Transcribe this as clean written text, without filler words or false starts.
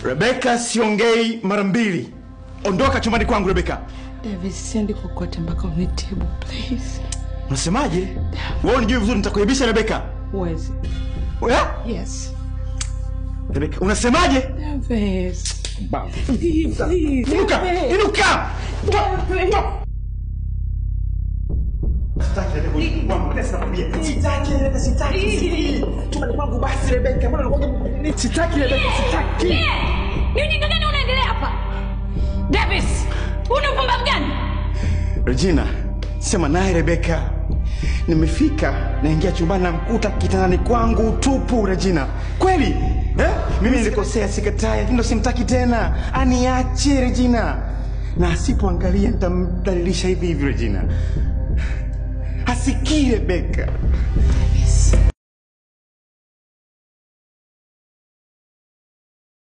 Rebecca, siongei mara mbili. Ondoka chumbani kwangu, Rebecca. David, siendi kokote mpaka unitibu, please. Unasemaje? Wewe unijui vizuri, nitakuibisha Rebecca. Uwezi. Yes. Rebecca, unasemaje? David. Please. Inuka! Inuka! Sitaki. Chumbani kwangu basi, Rebecca. Mbona unakuja? Sitaki, Rebecca, sitaki. Ni ujinga gani unaendelea hapa? David, una upumbavu gani? Regina, sema naye Rebecca. Nimefika, naingia chumbani na mkuta kitandani kwangu tupu, Regina. Kweli? Mimi nilikosea, sikatai, lakini ndo simtaki tena. Aniache, Regina. Na asipoangalia nitamdhalilisha hivi hivi, Regina. Hasikii, Rebecca.